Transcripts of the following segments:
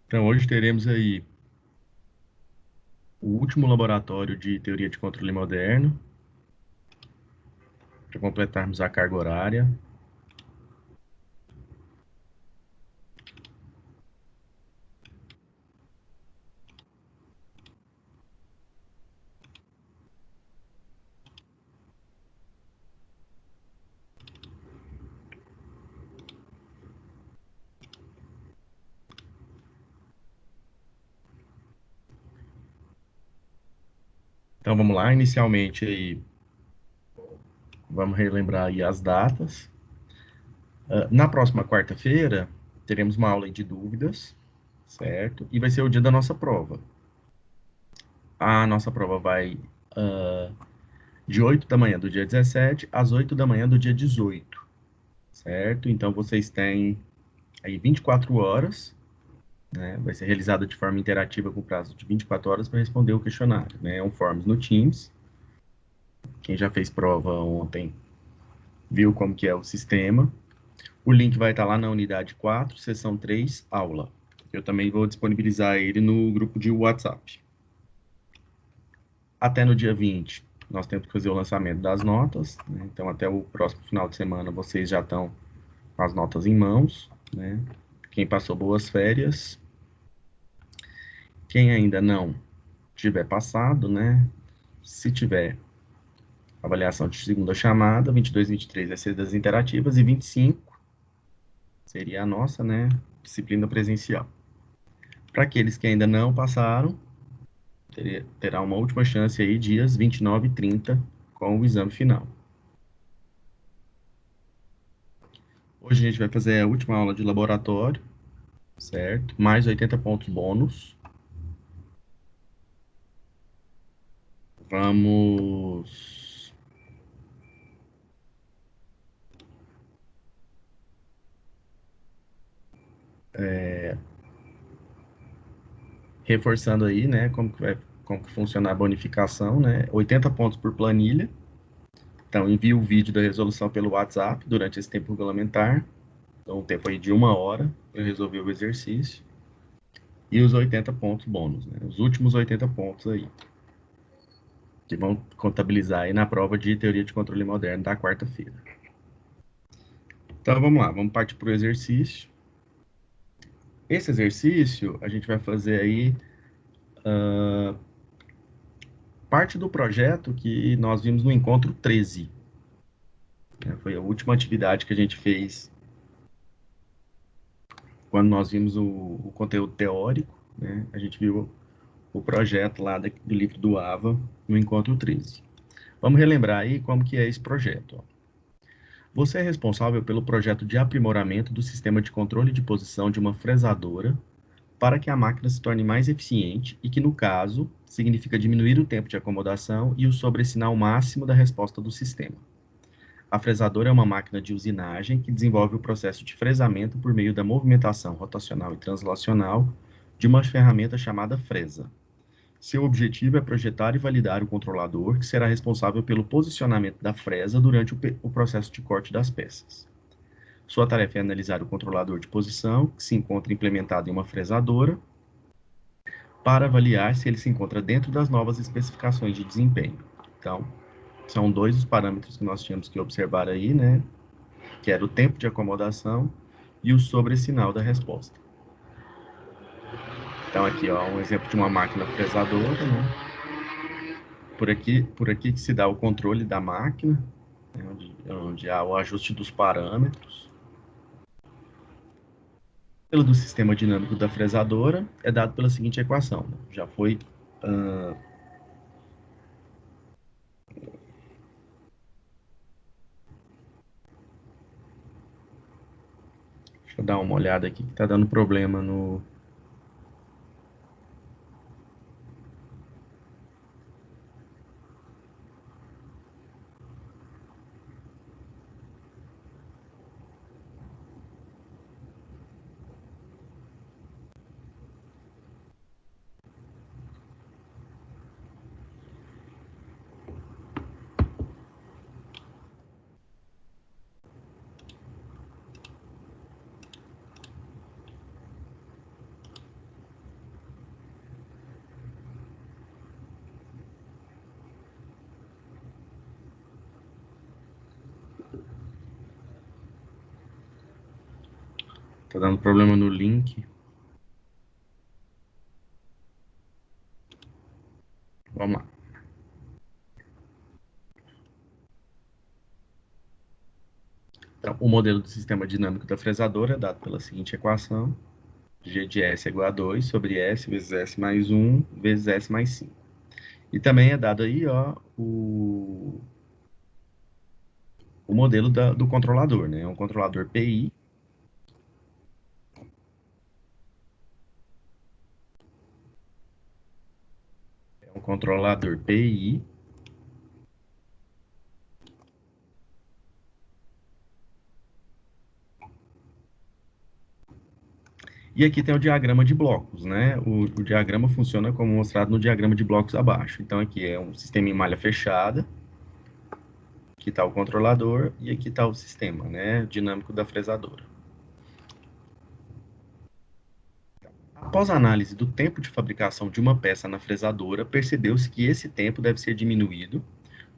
Então, hoje teremos aí o último laboratório de teoria de controle moderno, para completarmos a carga horária. Então, vamos lá. Inicialmente, aí, vamos relembrar aí as datas. Na próxima quarta-feira, teremos uma aula de dúvidas, certo? E vai ser o dia da nossa prova. A nossa prova vai de 8 da manhã do dia 17 às 8 da manhã do dia 18, certo? Então, vocês têm aí 24 horas, né? Vai ser realizada de forma interativa com prazo de 24 horas para responder o questionário, né? É um Forms no Teams. Quem já fez prova ontem viu como que é o sistema. O link vai estar lá na unidade 4, seção 3, aula. Eu também vou disponibilizar ele no grupo de WhatsApp. Até no dia 20, nós temos que fazer o lançamento das notas, né? Então, até o próximo final de semana, vocês já estão com as notas em mãos, né? Quem passou boas férias. Quem ainda não tiver passado, né? Se tiver avaliação de segunda chamada, 22, 23 vai ser das interativas e 25 seria a nossa, né? Disciplina presencial. Para aqueles que ainda não passaram, terá uma última chance aí, dias 29 e 30, com o exame final. Hoje a gente vai fazer a última aula de laboratório, certo? Mais 80 pontos bônus. Vamos reforçando aí, né, como que funciona a bonificação, né? 80 pontos por planilha. Então, envie o vídeo da resolução pelo WhatsApp durante esse tempo regulamentar. Então, um tempo aí de 1 hora, eu resolvi o exercício. E os 80 pontos bônus, né? Os últimos 80 pontos aí, que vão contabilizar aí na prova de teoria de controle moderno da quarta-feira. Então, vamos lá, vamos partir para o exercício. Esse exercício, a gente vai fazer aí parte do projeto que nós vimos no encontro 13. Né? Foi a última atividade que a gente fez quando nós vimos o conteúdo teórico, né? A gente viu o projeto lá do livro do AVA no encontro 13. Vamos relembrar aí como que é esse projeto. Ó. Você é responsável pelo projeto de aprimoramento do sistema de controle de posição de uma fresadora para que a máquina se torne mais eficiente e que, no caso, significa diminuir o tempo de acomodação e o sobressinal máximo da resposta do sistema. A fresadora é uma máquina de usinagem que desenvolve o processo de fresamento por meio da movimentação rotacional e translacional de uma ferramenta chamada fresa. Seu objetivo é projetar e validar o controlador, que será responsável pelo posicionamento da fresa durante o processo de corte das peças. Sua tarefa é analisar o controlador de posição, que se encontra implementado em uma fresadora, para avaliar se ele se encontra dentro das novas especificações de desempenho. Então, são dois os parâmetros que nós tínhamos que observar aí, né? Que era o tempo de acomodação e o sobressinal da resposta. Então, aqui, ó, um exemplo de uma máquina fresadora, né? Por aqui que se dá o controle da máquina, né? onde há o ajuste dos parâmetros. Pelo do sistema dinâmico da fresadora é dado pela seguinte equação. Né? Já foi deixa eu dar uma olhada aqui que está dando problema no. Tá dando problema no link. Vamos lá. Então, o modelo do sistema dinâmico da fresadora é dado pela seguinte equação. G de S é igual a 2 sobre S vezes S mais 1 vezes S mais 5. E também é dado aí, ó, o modelo do controlador, né? É um controlador PI. É um controlador PI. E aqui tem o diagrama de blocos, né? O diagrama funciona como mostrado no diagrama de blocos abaixo. Então, aqui é um sistema em malha fechada. Aqui está o controlador e aqui está o sistema, né? Dinâmico da fresadora. Após a análise do tempo de fabricação de uma peça na fresadora, percebeu-se que esse tempo deve ser diminuído,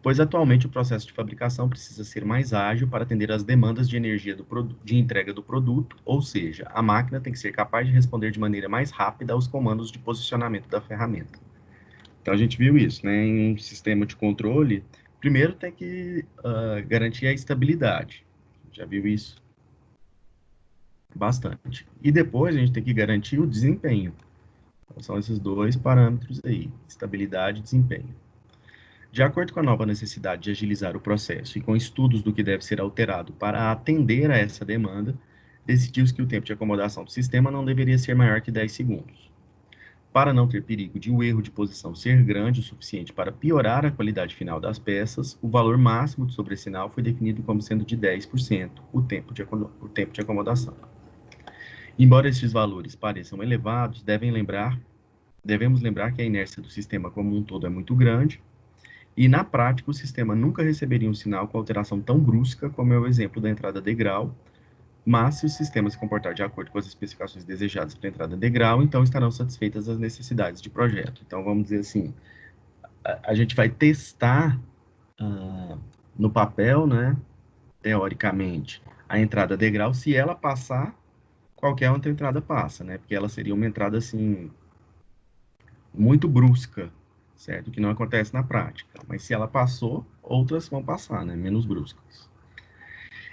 pois atualmente o processo de fabricação precisa ser mais ágil para atender às demandas de energia de entrega do produto, ou seja, a máquina tem que ser capaz de responder de maneira mais rápida aos comandos de posicionamento da ferramenta. Então a gente viu isso, né? Em um sistema de controle, primeiro tem que garantir a estabilidade. Já viu isso? Bastante. E depois a gente tem que garantir o desempenho. Então, são esses dois parâmetros aí, estabilidade e desempenho. De acordo com a nova necessidade de agilizar o processo e com estudos do que deve ser alterado para atender a essa demanda, decidiu-se que o tempo de acomodação do sistema não deveria ser maior que 10 segundos. Para não ter perigo de o erro de posição ser grande o suficiente para piorar a qualidade final das peças, o valor máximo de sobressinal foi definido como sendo de 10%, o tempo de acomodação. Embora estes valores pareçam elevados, devemos lembrar que a inércia do sistema como um todo é muito grande, e na prática o sistema nunca receberia um sinal com alteração tão brusca como é o exemplo da entrada degrau, mas se o sistema se comportar de acordo com as especificações desejadas para a entrada degrau, então estarão satisfeitas as necessidades de projeto. Então vamos dizer assim, a gente vai testar no papel, né, teoricamente, a entrada degrau, se ela passar, qualquer outra entrada passa, né, porque ela seria uma entrada assim muito brusca, certo? Que não acontece na prática. Mas se ela passou, outras vão passar, né? Menos bruscas.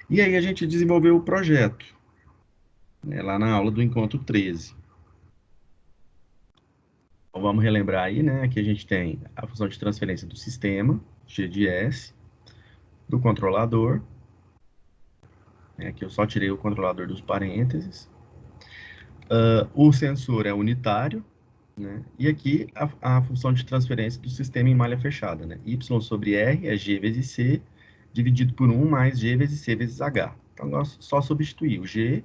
E aí a gente desenvolveu o projeto, né? Lá na aula do Encontro 13. Então, vamos relembrar aí, né? Que a gente tem a função de transferência do sistema, G de S, do controlador, né? Aqui eu só tirei o controlador dos parênteses. O sensor é unitário, né? E aqui a função de transferência do sistema em malha fechada, né? Y sobre R é G vezes C, dividido por 1 mais G vezes C vezes H. Então, nós só substituir o G,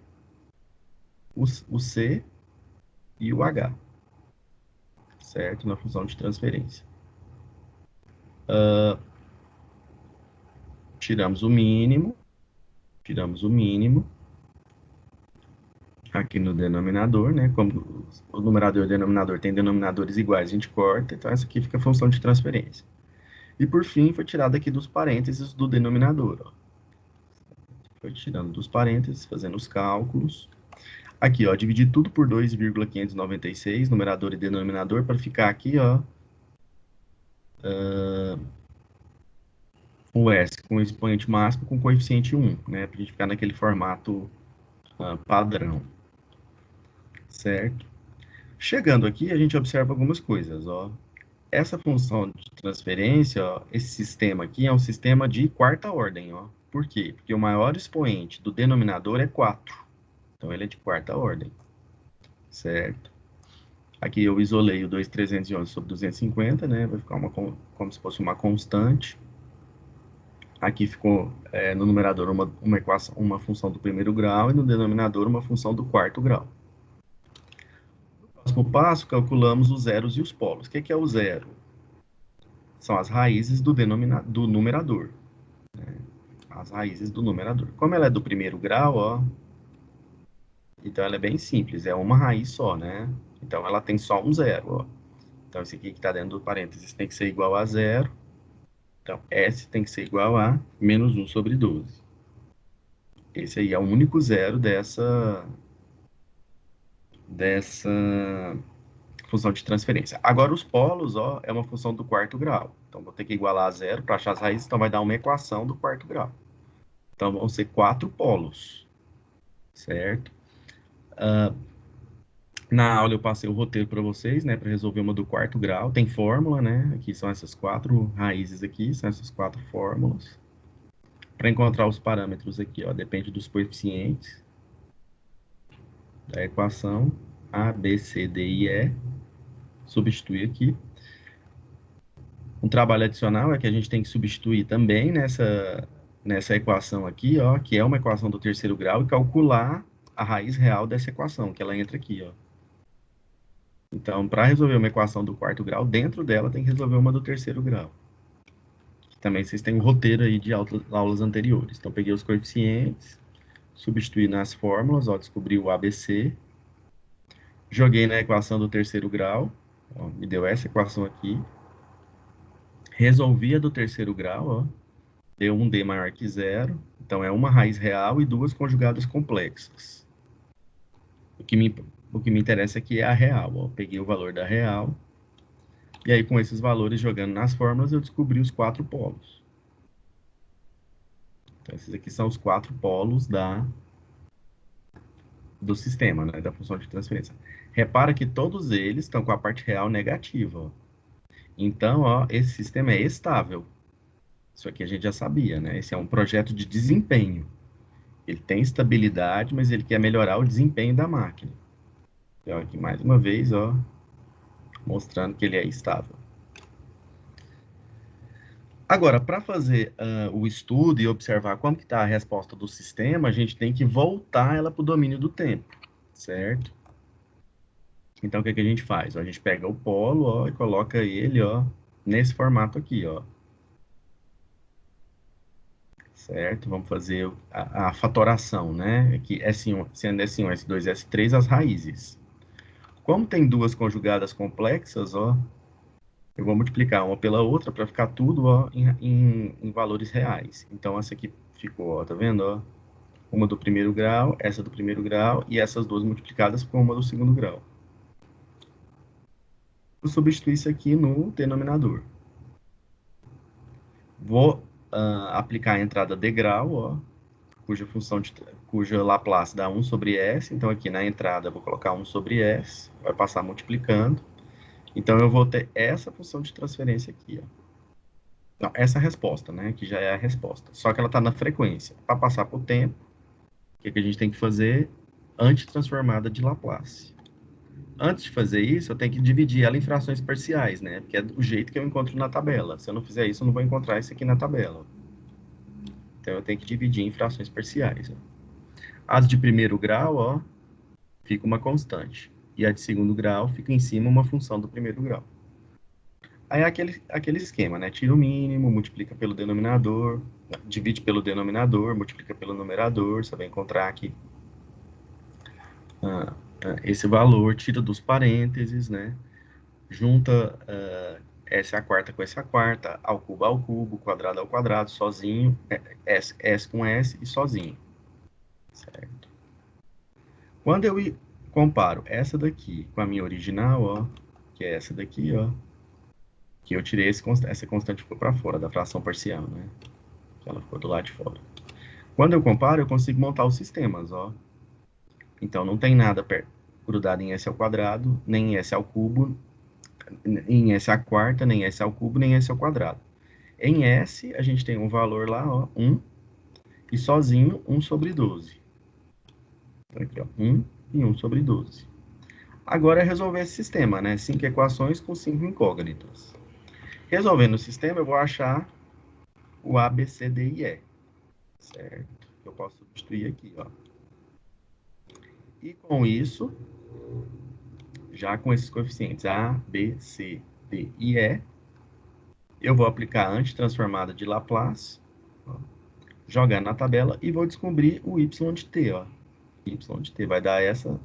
o C e o H, certo? Na função de transferência. Tiramos o mínimo, aqui no denominador, né? Como o numerador e o denominador têm denominadores iguais, a gente corta, então essa aqui fica a função de transferência. E por fim, foi tirado aqui dos parênteses do denominador, ó. Foi tirando dos parênteses, fazendo os cálculos. Aqui, ó, dividir tudo por 2,596, numerador e denominador, para ficar aqui, ó, o S com o expoente máximo com coeficiente 1, né, para a gente ficar naquele formato padrão, certo? Chegando aqui, a gente observa algumas coisas, ó. Essa função de transferência, ó, esse sistema aqui é um sistema de quarta ordem, ó. Por quê? Porque o maior expoente do denominador é 4. Então, ele é de quarta ordem, certo? Aqui eu isolei o 2.311 sobre 250, né? Vai ficar como se fosse uma constante. Aqui ficou no numerador uma equação, uma função do primeiro grau e no denominador uma função do quarto grau. No próximo passo, calculamos os zeros e os polos. O que é o zero? São as raízes do numerador. Né? As raízes do numerador. Como ela é do primeiro grau, ó, então ela é bem simples, é uma raiz só, né? Então ela tem só um zero, ó. Então esse aqui que está dentro do parênteses tem que ser igual a zero. Então, S tem que ser igual a menos 1 sobre 12. Esse aí é o único zero dessa função de transferência. Agora, os polos, ó, é uma função do quarto grau. Então, vou ter que igualar a zero para achar as raízes, então vai dar uma equação do quarto grau. Então, vão ser 4 polos, certo? Na aula eu passei o roteiro para vocês, né, para resolver uma do quarto grau. Tem fórmula, né? Aqui são essas 4 raízes aqui, são essas 4 fórmulas. Para encontrar os parâmetros aqui, ó, depende dos coeficientes da equação A, B, C, D e E. Substitui aqui. Um trabalho adicional é que a gente tem que substituir também nessa equação aqui, ó, que é uma equação do terceiro grau, e calcular a raiz real dessa equação, que ela entra aqui, ó. Então, para resolver uma equação do quarto grau, dentro dela tem que resolver uma do terceiro grau. Também vocês têm um roteiro aí de aulas anteriores. Então, peguei os coeficientes, substituí nas fórmulas, ó, descobri o ABC, joguei na equação do terceiro grau, ó, me deu essa equação aqui, resolvi a do terceiro grau, ó, deu um D maior que zero, então é uma raiz real e duas conjugadas complexas. O que me interessa aqui é a real, ó, peguei o valor da real, e aí com esses valores jogando nas fórmulas eu descobri os 4 polos. Então esses aqui são os 4 polos do sistema, né, da função de transferência. Repara que todos eles estão com a parte real negativa, ó. Então, ó, esse sistema é estável. Isso aqui a gente já sabia, né? Esse é um projeto de desempenho. Ele tem estabilidade, mas ele quer melhorar o desempenho da máquina. Então, aqui mais uma vez, ó, mostrando que ele é estável. Agora, para fazer o estudo e observar como que está a resposta do sistema, a gente tem que voltar ela para o domínio do tempo, certo? Então, o que a gente faz? A gente pega o polo, ó, e coloca ele, ó, nesse formato aqui, ó. Certo? Vamos fazer a fatoração, né? Aqui, S1, sendo S1, S2, S3, as raízes. Como tem duas conjugadas complexas, ó, eu vou multiplicar uma pela outra para ficar tudo, ó, em valores reais. Então, essa aqui ficou, ó, tá vendo, ó? Uma do primeiro grau, essa do primeiro grau, e essas duas multiplicadas por uma do segundo grau. Vou substituir isso aqui no denominador. Vou aplicar a entrada de grau, ó, cuja Laplace dá 1 sobre S. Então, aqui na entrada, eu vou colocar 1 sobre S, vai passar multiplicando. Então, eu vou ter essa função de transferência aqui, ó. Não, essa resposta, né, que já é a resposta. Só que ela está na frequência. Para passar por tempo, o que a gente tem que fazer? Antitransformada de Laplace. Antes de fazer isso, eu tenho que dividir ela em frações parciais, né? Porque é do jeito que eu encontro na tabela. Se eu não fizer isso, eu não vou encontrar isso aqui na tabela. Então, eu tenho que dividir em frações parciais, ó. As de primeiro grau, ó, fica uma constante. E a de segundo grau fica em cima uma função do primeiro grau. Aí é aquele esquema, né? Tira o mínimo, multiplica pelo denominador, divide pelo denominador, multiplica pelo numerador, você vai encontrar aqui esse valor, tira dos parênteses, né? Junta S a quarta com S a quarta, ao cubo, quadrado ao quadrado, sozinho, S com S e sozinho. Certo? Quando eu comparo essa daqui com a minha original, ó, que é essa daqui, ó, que eu tirei essa constante ficou para fora da fração parcial, né? Ela ficou do lado de fora. Quando eu comparo, eu consigo montar os sistemas, ó. Então, não tem nada grudado em S ao quadrado, nem em S ao cubo, em S à quarta, nem S ao cubo, nem S ao quadrado. Em S, a gente tem um valor lá, ó, 1, e sozinho, 1 sobre 12. Então, aqui, ó, 1 e 1 sobre 12. Agora é resolver esse sistema, né? 5 equações com 5 incógnitas. Resolvendo o sistema, eu vou achar o A, B, C, D e E. Certo? Eu posso substituir aqui, ó. E com isso, já com esses coeficientes A, B, C, D e E, eu vou aplicar a antitransformada de Laplace, ó, jogar na tabela e vou descobrir o y de t, ó. Y de t vai dar essa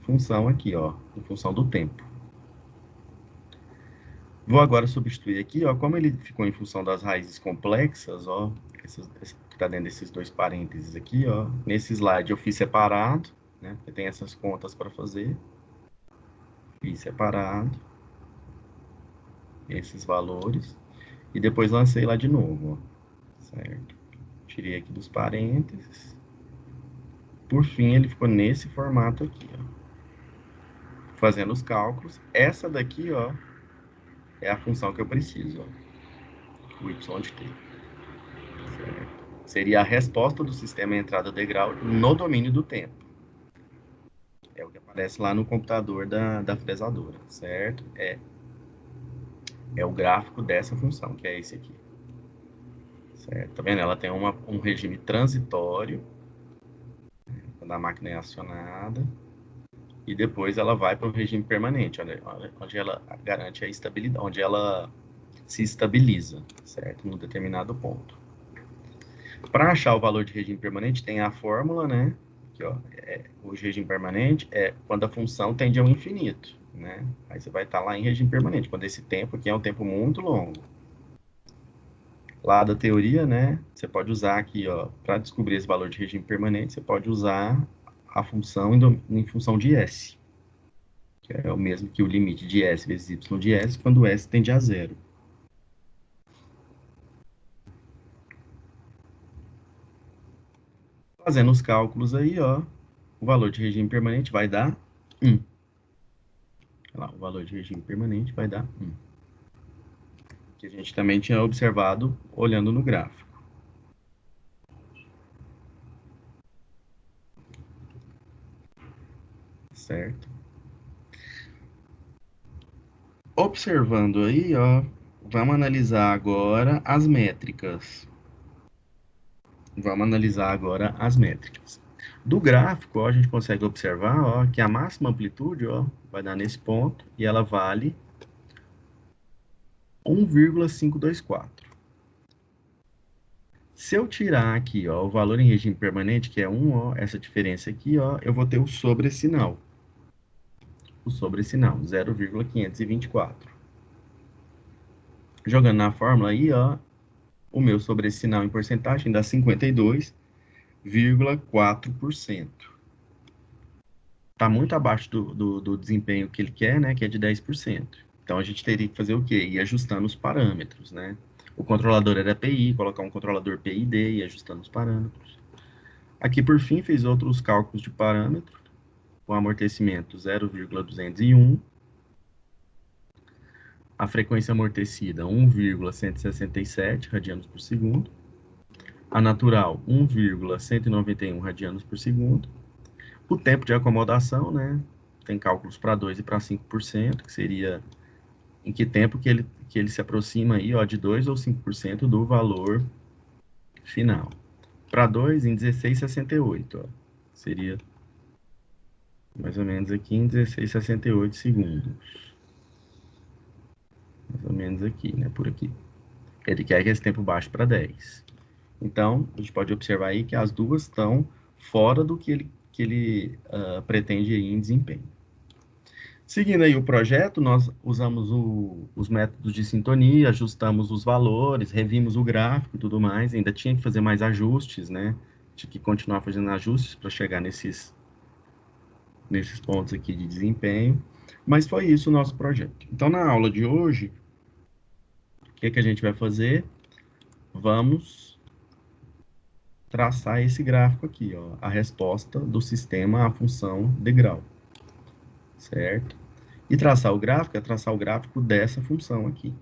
função aqui, ó, em função do tempo. Vou agora substituir aqui, ó, como ele ficou em função das raízes complexas, ó, que está dentro desses dois parênteses aqui, ó. Nesse slide eu fiz separado, né? Porque tem essas contas para fazer. Fiz separado esses valores e depois lancei lá de novo, ó, certo? Tirei aqui dos parênteses. Por fim, ele ficou nesse formato aqui, ó. Fazendo os cálculos. Essa daqui, ó, é a função que eu preciso, ó, o y de t. Certo? Seria a resposta do sistema entrada degrau no domínio do tempo. É o que aparece lá no computador da fresadora, certo? É o gráfico dessa função, que é esse aqui. Certo? Tá vendo? Ela tem um regime transitório, quando a máquina é acionada, e depois ela vai para o regime permanente, onde ela garante a estabilidade, onde ela se estabiliza, certo? Num determinado ponto. Para achar o valor de regime permanente, tem a fórmula, né? Aqui, ó, o regime permanente é quando a função tende ao infinito, né? Aí você vai estar lá em regime permanente, quando esse tempo aqui é um tempo muito longo. Lá da teoria, né? Você pode usar aqui, ó, para descobrir esse valor de regime permanente, você pode usar a função em função de S, que é o mesmo que o limite de S vezes Y de S, quando S tende a zero. Fazendo os cálculos aí, ó, o valor de regime permanente vai dar 1. Lá, o valor de regime permanente vai dar 1. Que a gente também tinha observado olhando no gráfico. Certo? Observando aí, ó, vamos analisar agora as métricas. Vamos analisar agora as métricas. Do gráfico, ó, a gente consegue observar, ó, que a máxima amplitude, ó, vai dar nesse ponto e ela vale 1,524. Se eu tirar aqui, ó, o valor em regime permanente, que é 1, ó, essa diferença aqui, ó, eu vou ter o sobressinal. O sobressinal, 0,524. Jogando na fórmula aí, ó, o meu sobressinal em porcentagem dá 52,4%. Está muito abaixo do desempenho que ele quer, né, que é de 10%. Então, a gente teria que fazer o quê? Ir ajustando os parâmetros, né? O controlador era PI, colocar um controlador PID e ajustando os parâmetros. Aqui, por fim, fez outros cálculos de parâmetro, com amortecimento 0,201, a frequência amortecida 1,167 radianos por segundo, a natural 1,191 radianos por segundo, o tempo de acomodação, né? Tem cálculos para 2 e para 5%, que seria em que tempo que ele se aproxima aí, ó, de 2 ou 5% do valor final. Para 2, em 16,68, ó. Seria mais ou menos aqui em 16,68 segundos. Mais ou menos aqui, né? Por aqui. Ele quer que esse tempo baixe para 10. Então, a gente pode observar aí que as duas estão fora do que ele pretende aí em desempenho. Seguindo aí o projeto, nós usamos os métodos de sintonia, ajustamos os valores, revimos o gráfico e tudo mais. Ainda tinha que fazer mais ajustes, né? Tinha que continuar fazendo ajustes para chegar nesses pontos aqui de desempenho. Mas foi isso o nosso projeto. Então, na aula de hoje, o que a gente vai fazer? Vamos traçar esse gráfico aqui, ó, a resposta do sistema à função degrau, certo? E traçar o gráfico é traçar o gráfico dessa função aqui,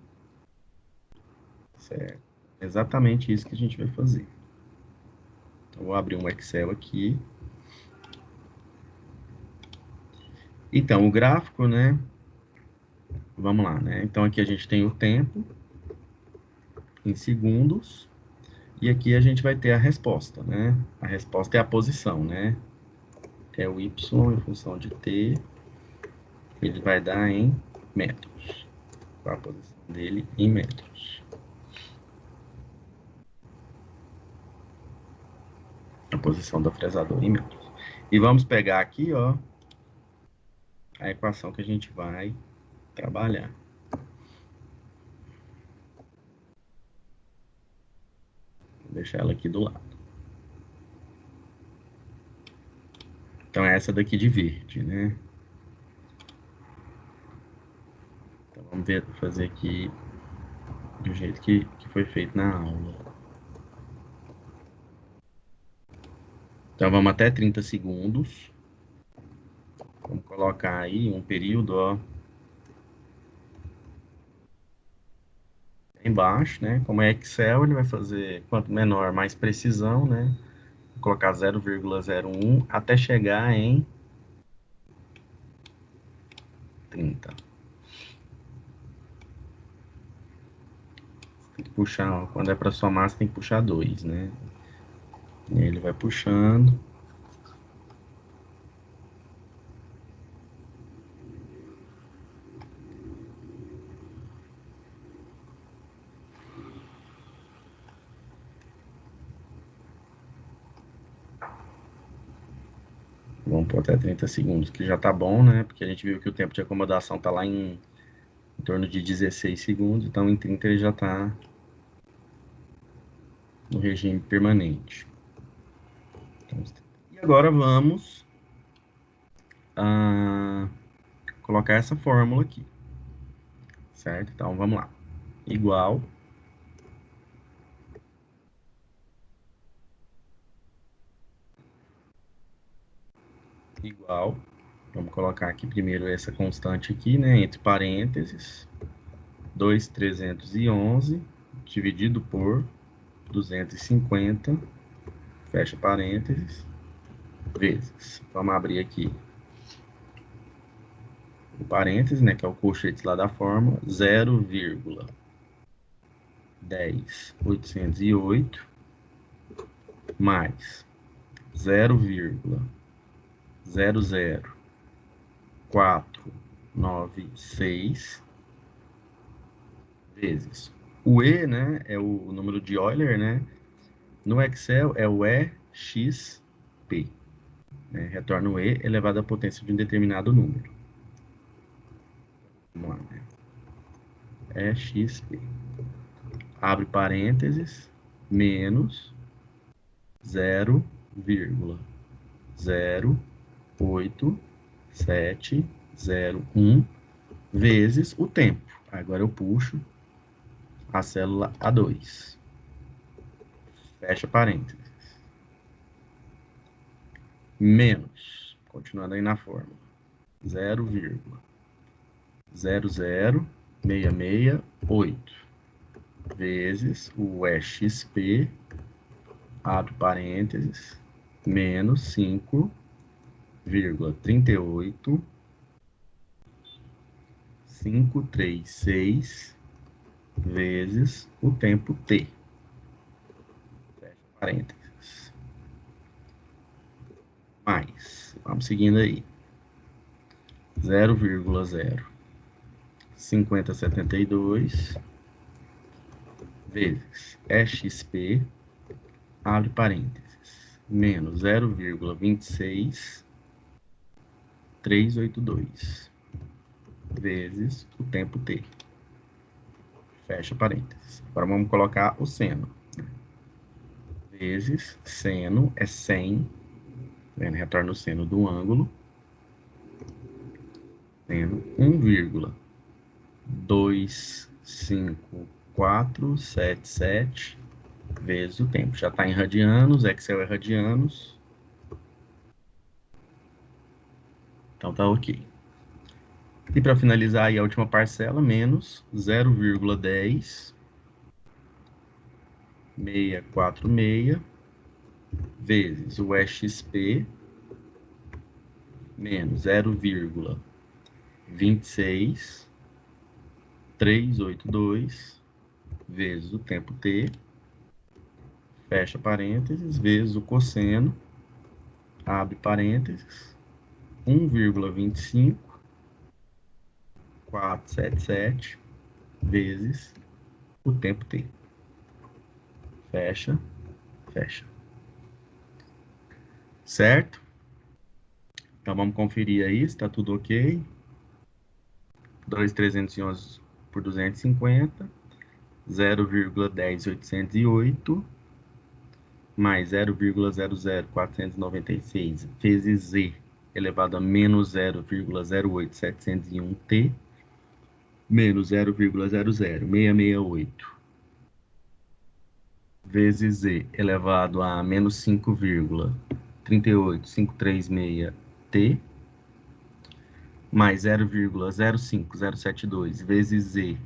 certo? É exatamente isso que a gente vai fazer. Então, vou abrir um Excel aqui. Então, o gráfico, né? Vamos lá, né? Então, aqui a gente tem o tempo em segundos. E aqui a gente vai ter a resposta, né? A resposta é a posição, né? É o y em função de t. Ele vai dar em metros. A posição dele em metros. A posição do fresador em metros. E vamos pegar aqui, ó, a equação que a gente vai trabalhar. Vou deixar ela aqui do lado. Então, é essa daqui de verde, né? Então, vamos ver, fazer aqui do jeito que foi feito na aula. Então, vamos até 30 segundos. Vamos colocar aí um período, ó, embaixo, né? Como é Excel, ele vai fazer quanto menor, mais precisão, né? Vou colocar 0,01 até chegar em 30. Tem que puxar, ó, quando é para somar, você tem que puxar 2, né? E aí ele vai puxando. Vamos por até 30 segundos, que já tá bom, né? Porque a gente viu que o tempo de acomodação tá lá em torno de 16 segundos, então em 30 ele já tá no regime permanente. Então, e agora vamos colocar essa fórmula aqui, certo? Então vamos lá. Igual igual, vamos colocar aqui primeiro essa constante aqui, né, entre parênteses, 2.311 dividido por 250, fecha parênteses, vezes. Vamos abrir aqui o parênteses, né, que é o colchete lá da fórmula, 0,10808 mais 0,00496 vezes. O E, né, é o número de Euler, né? No Excel é o EXP, né? Retorna o E elevado à potência de um determinado número. Vamos lá, né? EXP. Abre parênteses, menos 0,08701 vezes o tempo. Agora eu puxo a célula A2. Fecha parênteses. Menos, continuando aí na fórmula, 0,00668 vezes o EXP, abre parênteses, menos 5,38536 vezes o tempo t. Fecha parênteses. Mais, vamos seguindo aí. 0,05072 vezes EXP, abre parênteses, menos 0,26382 vezes o tempo t. Fecha parênteses. Agora vamos colocar o seno. Vezes seno é 100, né? Retorna o seno do ângulo, seno 1,25477 vezes o tempo. Já está em radianos, Excel é radianos. Então tá ok. E para finalizar aí a última parcela, menos 0,10646 vezes o EXP menos 0,26382 vezes o tempo t, fecha parênteses, vezes o cosseno, abre parênteses, 1,25477 vezes o tempo t. Fecha, fecha. Certo? Então vamos conferir aí se está tudo ok. 2.311 por 250, 0,10808 mais 0,00496 vezes Z elevado a menos 0,08701T menos 0,00668 vezes Z elevado a menos 5,38536T mais 0,05072 vezes Z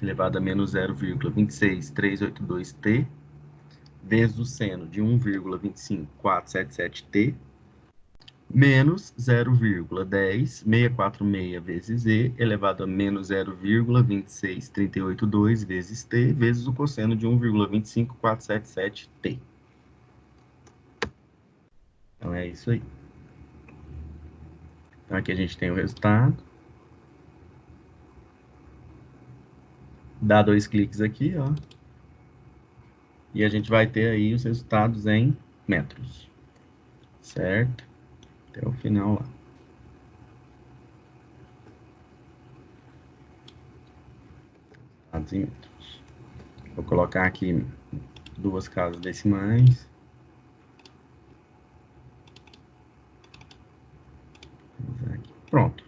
elevado a menos 0,26382T vezes o seno de 1,25477T menos 0,10646 vezes Z elevado a menos 0,26382 vezes T vezes o cosseno de 1,25477T. Então, é isso aí. Então, aqui a gente tem o resultado. Dá 2 cliques aqui, ó. E a gente vai ter aí os resultados em metros. Certo? Até o final lá. Resultados em metros. Vou colocar aqui 2 casas decimais. Pronto.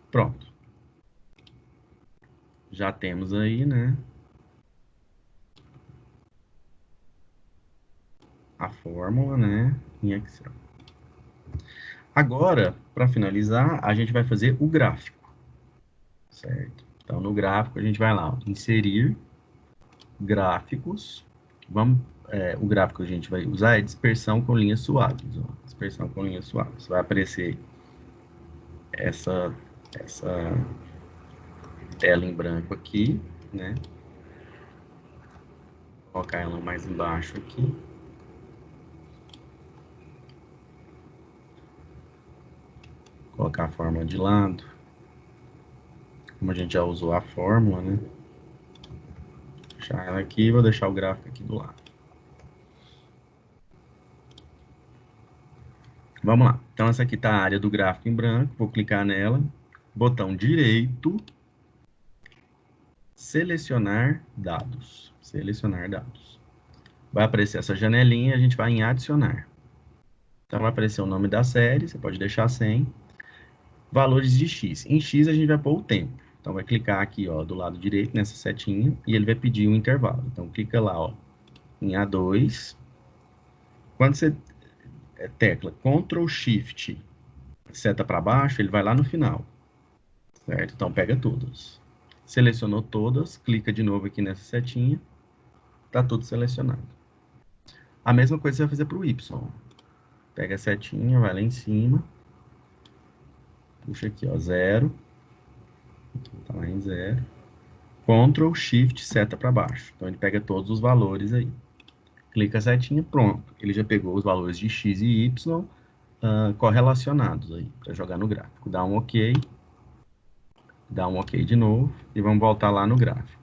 Pronto. Já temos aí, né, a fórmula, né, em Excel. Agora, para finalizar, a gente vai fazer o gráfico, certo? Então, no gráfico, a gente vai lá, ó, inserir gráficos. Vamos, o gráfico que a gente vai usar é dispersão com linhas suaves. Ó, dispersão com linhas suaves. Vai aparecer essa tela em branco aqui, né? Vou colocar ela mais embaixo aqui. Colocar a fórmula de lado. Como a gente já usou a fórmula, né? Deixar ela aqui e vou deixar o gráfico aqui do lado. Vamos lá. Então, essa aqui está a área do gráfico em branco. Vou clicar nela. Botão direito. Selecionar dados. Selecionar dados. Vai aparecer essa janelinha e a gente vai em adicionar. Então, vai aparecer o nome da série. Você pode deixar sem. Valores de X. Em X, a gente vai pôr o tempo. Então, vai clicar aqui, ó, do lado direito, nessa setinha. E ele vai pedir um intervalo. Então, clica lá, ó, em A2. Quando você tecla Ctrl Shift, seta para baixo, ele vai lá no final. Certo? Então, pega todas. Selecionou todas, clica de novo aqui nessa setinha. Tá tudo selecionado. A mesma coisa você vai fazer para o Y. Pega a setinha, vai lá em cima. Puxa aqui, ó, 0. Tá lá em 0. Ctrl Shift, seta para baixo. Então, ele pega todos os valores aí. Clica a setinha, pronto. Ele já pegou os valores de X e Y correlacionados aí, para jogar no gráfico. Dá um OK. Dá um OK de novo. E vamos voltar lá no gráfico.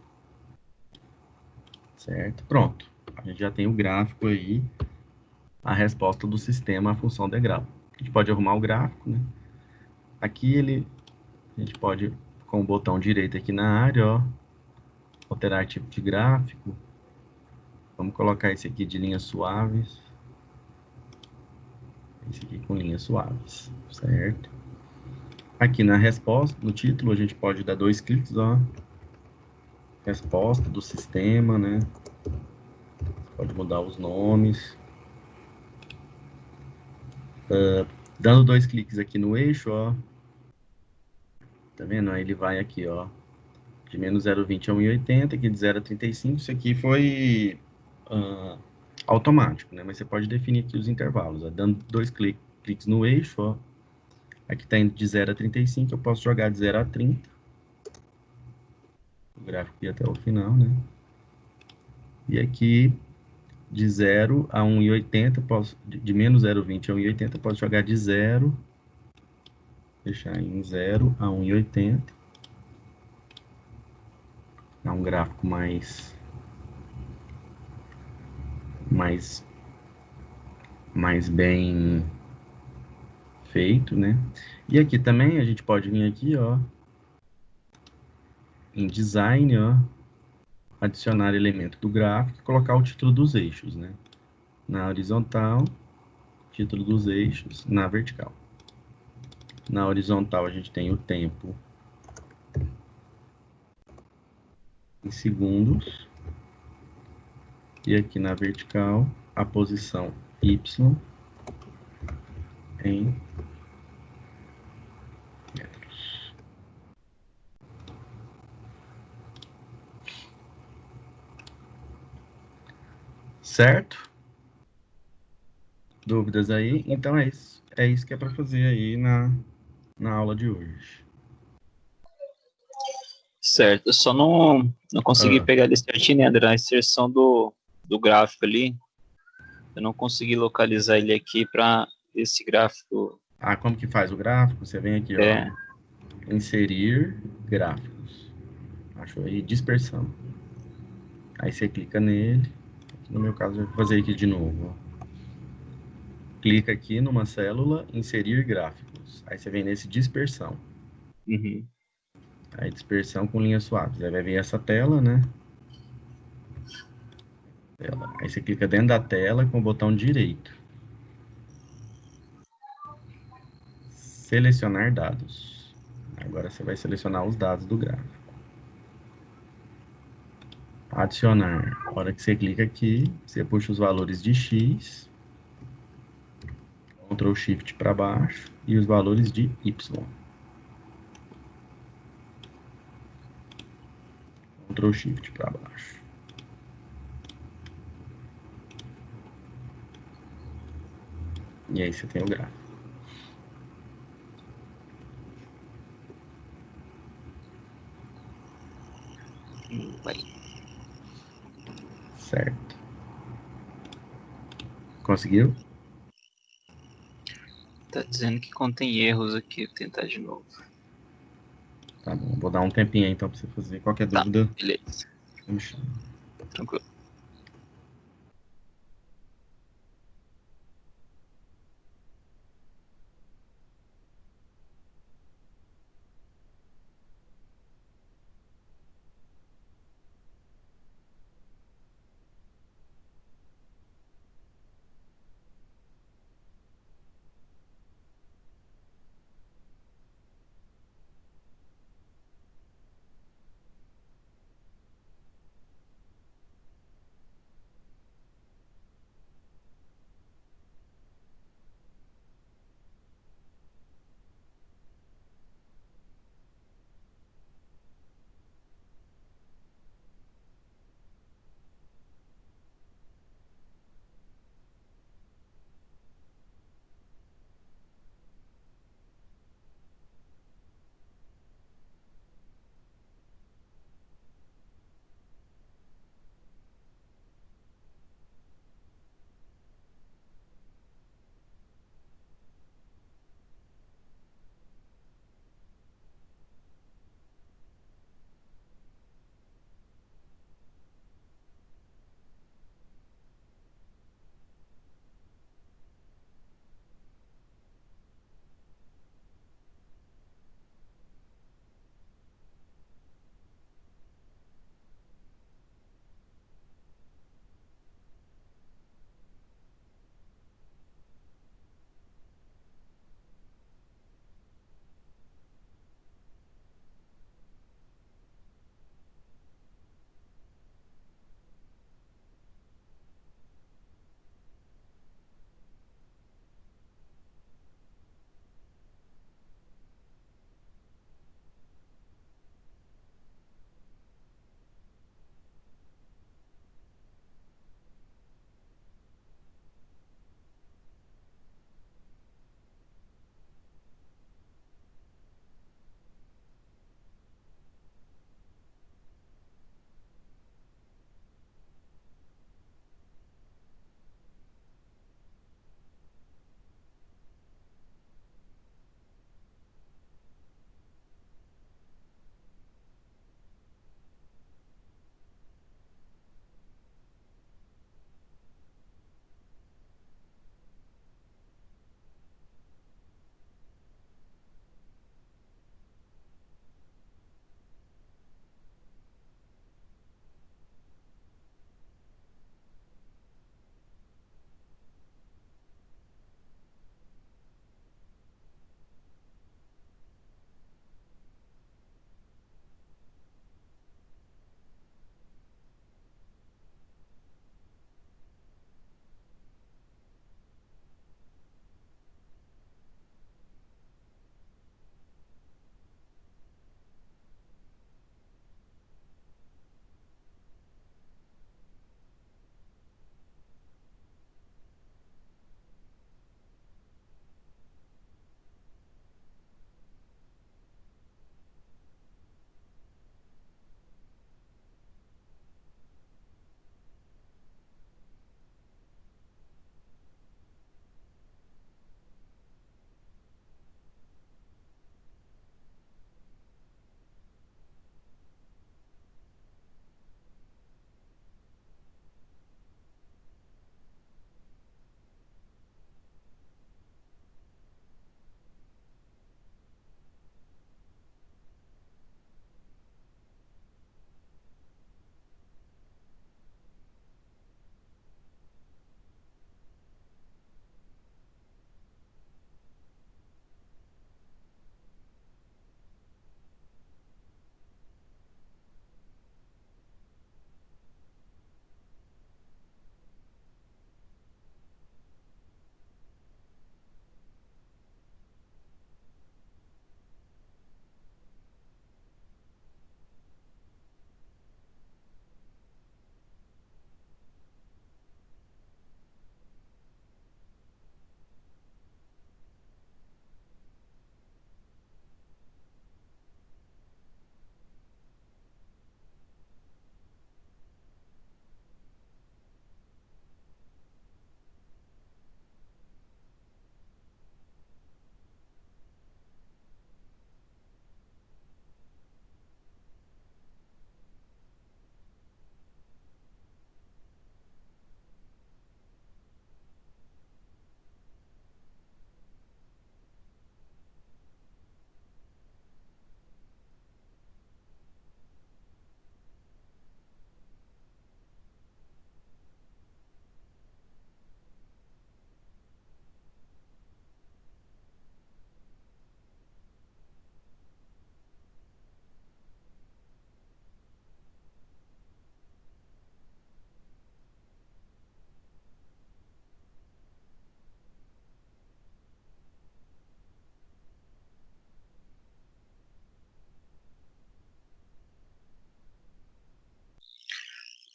Certo? Pronto. A gente já tem o gráfico aí, a resposta do sistema à função degrau. A gente pode arrumar o gráfico, né? Aqui a gente pode, com o botão direito aqui na área, ó, alterar tipo de gráfico. Vamos colocar esse aqui de linhas suaves. Esse aqui com linhas suaves, certo? Aqui na resposta, no título, a gente pode dar 2 cliques, ó. Resposta do sistema, né? Pode mudar os nomes. Dando 2 cliques aqui no eixo, ó. Tá vendo? Aí ele vai aqui, ó. De menos 0,20 a 1,80, aqui de 0 a 35. Isso aqui foi automático, né? Mas você pode definir aqui os intervalos, ó. Dando 2 cliques no eixo, ó. Aqui tá indo de 0 a 35, eu posso jogar de 0 a 30. O gráfico aqui até o final, né? E aqui, de 0 a 1,80, de menos 0,20 a 1,80, posso jogar de 0, deixar em 0 a 1,80. É um gráfico mais bem feito, né? E aqui também a gente pode vir aqui, ó, em design, ó, adicionar elemento do gráfico e colocar o título dos eixos, né? Na horizontal, título dos eixos, na vertical. Na horizontal a gente tem o tempo em segundos. E aqui na vertical, a posição Y em metros. Certo? Dúvidas aí? Então é isso. É isso que é para fazer aí na aula de hoje. Certo, eu só não consegui pegar ele certinho, né, André? A inserção do gráfico ali, eu não consegui localizar ele aqui para esse gráfico. Ah, como que faz o gráfico? Você vem aqui, ó, inserir gráficos. Achou aí? Dispersão. Aí você clica nele. No meu caso, eu vou fazer aqui de novo, ó. Clica aqui numa célula, inserir gráficos. Aí você vem nesse dispersão. Uhum. Aí dispersão com linhas suaves. Aí vai vir essa tela, né? Aí você clica dentro da tela com o botão direito. Selecionar dados. Agora você vai selecionar os dados do gráfico. Adicionar. A hora que você clica aqui, você puxa os valores de X, Ctrl Shift para baixo, e os valores de Y. Ctrl Shift para baixo. E aí você tem o gráfico. Vai. Certo. Conseguiu? Tá dizendo que contém erros aqui, vou tentar de novo. Tá bom, vou dar um tempinho aí então para você fazer. Qualquer Tá, dúvida, beleza. me chama. Tranquilo.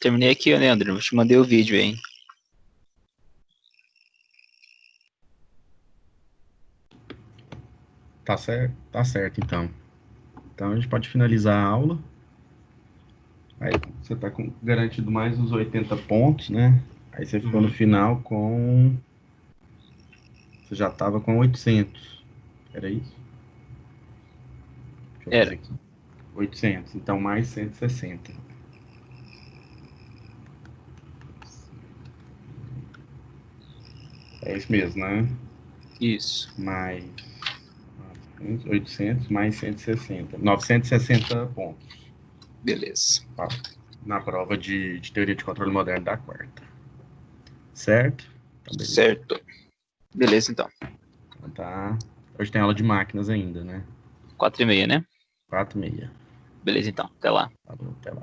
Terminei aqui, Leandro. Eu te mandei o vídeo aí. Tá certo, então. Então a gente pode finalizar a aula. Aí você tá garantido mais uns 80 pontos, né? Aí você ficou no final com... Você já tava com 800. Era isso? Deixa eu fazer aqui. 800. Então mais 160. É isso mesmo, né? Isso. Mais 800 mais 160. 960 pontos. Beleza. Na prova de teoria de controle moderno da quarta. Certo? Então, beleza. Certo. Beleza, então. Então tá. Hoje tem aula de máquinas ainda, né? 4h30, né? 4h30. Beleza, então. Até lá. Tá bom, até lá.